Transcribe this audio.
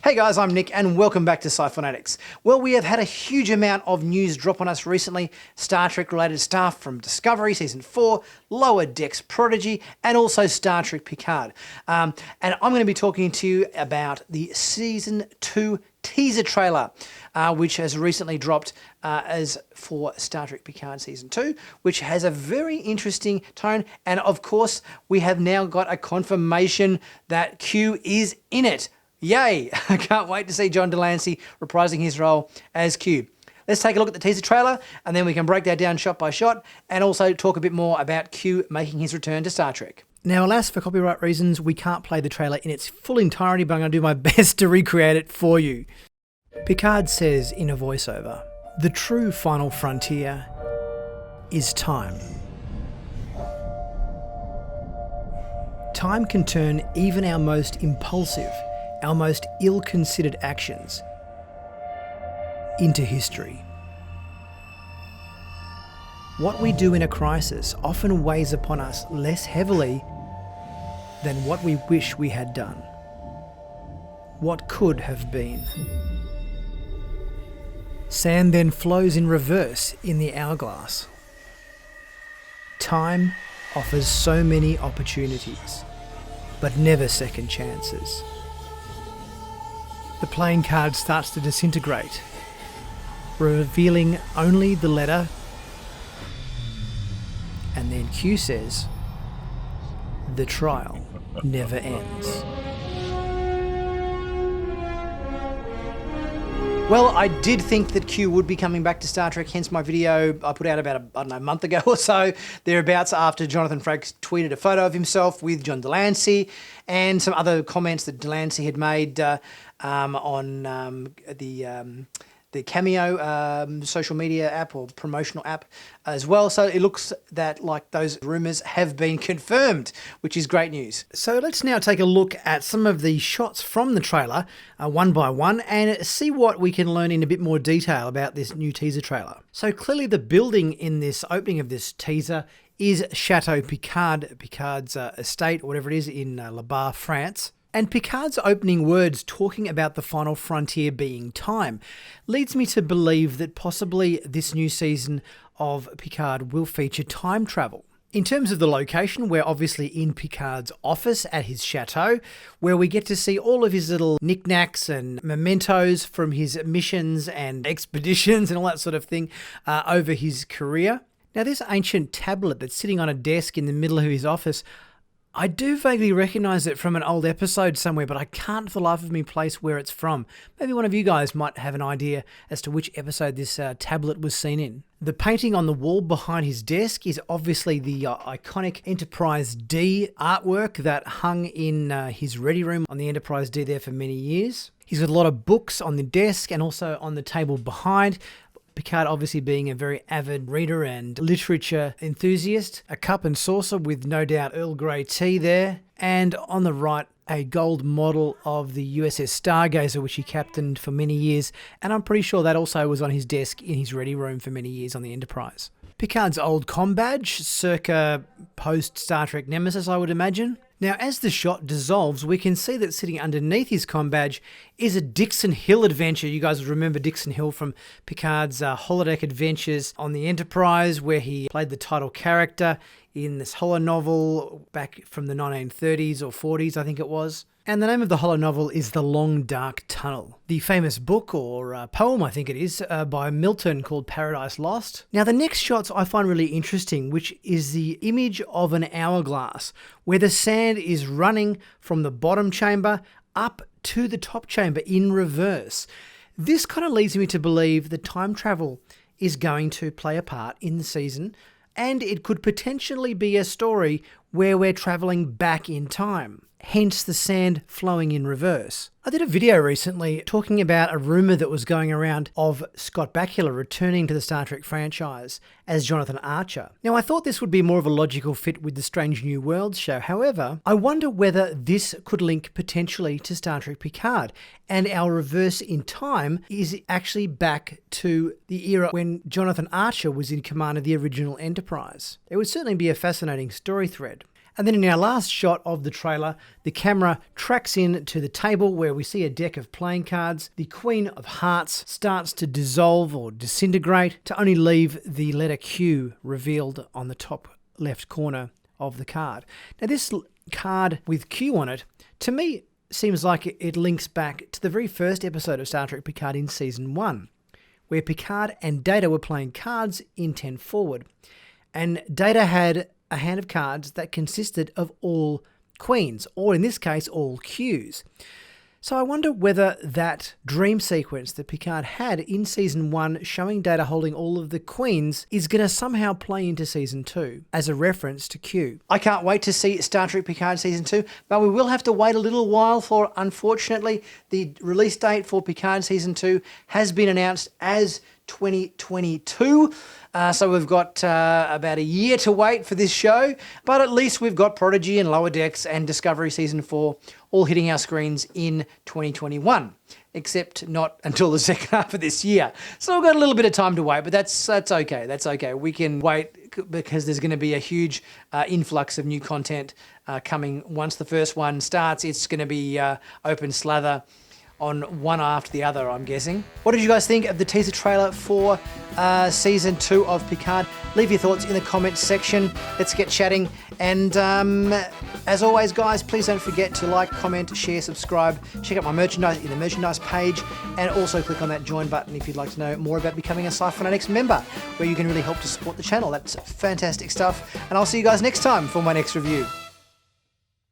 Hey guys, I'm Nick and welcome back to Sci-Finatics. Well, we have had a huge amount of news drop on us recently. Star Trek related stuff from Discovery Season 4, Lower Decks Prodigy, and also Star Trek Picard. And I'm going to be talking to you about the Season 2 teaser trailer, which has recently dropped as for Star Trek Picard Season 2, which has a very interesting tone. And of course, we have now got a confirmation that Q is in it. Yay! I can't wait to see John de Lancie reprising his role as Q. Let's take a look at the teaser trailer and then we can break that down shot by shot and also talk a bit more about Q making his return to Star Trek. Now, alas, for copyright reasons, we can't play the trailer in its full entirety, but I'm going to do my best to recreate it for you. Picard says in a voiceover, "The true final frontier is time. Time can turn even our most impulsive, our most ill-considered actions into history. What we do in a crisis often weighs upon us less heavily than what we wish we had done. What could have been. Sand then flows in reverse in the hourglass. Time offers so many opportunities, but never second chances." The playing card starts to disintegrate, revealing only the letter, and then Q says, "The trial never ends." Well, I did think that Q would be coming back to Star Trek, hence my video I put out about a month ago or so, thereabouts, after Jonathan Frakes tweeted a photo of himself with John de Lancie and some other comments that de Lancie had made on the Cameo social media app or promotional app as well. So it looks that like those rumours have been confirmed, which is great news. So let's now take a look at some of the shots from the trailer one by one and see what we can learn in a bit more detail about this new teaser trailer. So clearly the building in this opening of this teaser is Chateau Picard, Picard's estate, or whatever it is, in Le Bar, France. And Picard's opening words talking about the final frontier being time leads me to believe that possibly this new season of Picard will feature time travel. In terms of the location, we're obviously in Picard's office at his chateau, where we get to see all of his little knickknacks and mementos from his missions and expeditions and all that sort of thing over his career. Now, this ancient tablet that's sitting on a desk in the middle of his office, I do vaguely recognise it from an old episode somewhere, but I can't for the life of me place where it's from. Maybe one of you guys might have an idea as to which episode this tablet was seen in. The painting on the wall behind his desk is obviously the iconic Enterprise D artwork that hung in his ready room on the Enterprise D there for many years. He's got a lot of books on the desk and also on the table behind. Picard obviously being a very avid reader and literature enthusiast. A cup and saucer with no doubt Earl Grey tea there. And on the right, a gold model of the USS Stargazer, which he captained for many years. And I'm pretty sure that also was on his desk in his ready room for many years on the Enterprise. Picard's old comm badge, circa post-Star Trek Nemesis, I would imagine. Now, as the shot dissolves, we can see that sitting underneath his comm badge is a Dixon Hill adventure. You guys remember Dixon Hill from Picard's holodeck adventures on the Enterprise, where he played the title character in this holonovel back from the 1930s or 40s, I think it was. And the name of the holonovel is The Long Dark Tunnel, the famous book or poem, I think it is, by Milton called Paradise Lost. Now, the next shots I find really interesting, which is the image of an hourglass, where the sand is running from the bottom chamber up to the top chamber in reverse. This kind of leads me to believe that time travel is going to play a part in the season, and it could potentially be a story where we're travelling back in time. Hence the sand flowing in reverse. I did a video recently talking about a rumour that was going around of Scott Bakula returning to the Star Trek franchise as Jonathan Archer. Now, I thought this would be more of a logical fit with the Strange New Worlds show. However, I wonder whether this could link potentially to Star Trek Picard, and our reverse in time is actually back to the era when Jonathan Archer was in command of the original Enterprise. It would certainly be a fascinating story thread. And then in our last shot of the trailer, the camera tracks in to the table where we see a deck of playing cards. The Queen of Hearts starts to dissolve or disintegrate to only leave the letter Q revealed on the top left corner of the card. Now this card with Q on it, to me, seems like it links back to the very first episode of Star Trek Picard in Season 1, where Picard and Data were playing cards in 10 forward. And Data had a hand of cards that consisted of all queens, or in this case, all Qs. So I wonder whether that dream sequence that Picard had in Season 1 showing Data holding all of the queens is going to somehow play into Season 2 as a reference to Q. I can't wait to see Star Trek Picard Season 2, but we will have to wait a little while for, unfortunately, the release date for Picard Season 2 has been announced as 2022. So we've got about a year to wait for this show, but at least we've got Prodigy and Lower Decks and Discovery Season 4 all hitting our screens in 2021, except not until the second half of this year. So we've got a little bit of time to wait, but that's okay. That's okay. We can wait because there's going to be a huge influx of new content coming once the first one starts. It's going to be open slather on one after the other, I'm guessing. What did you guys think of the teaser trailer for Season 2 of Picard? Leave your thoughts in the comments section. Let's get chatting. And as always, guys, please don't forget to like, comment, share, subscribe. Check out my merchandise in the merchandise page. And also click on that join button if you'd like to know more about becoming a Sci-Finatics member, where you can really help to support the channel. That's fantastic stuff. And I'll see you guys next time for my next review.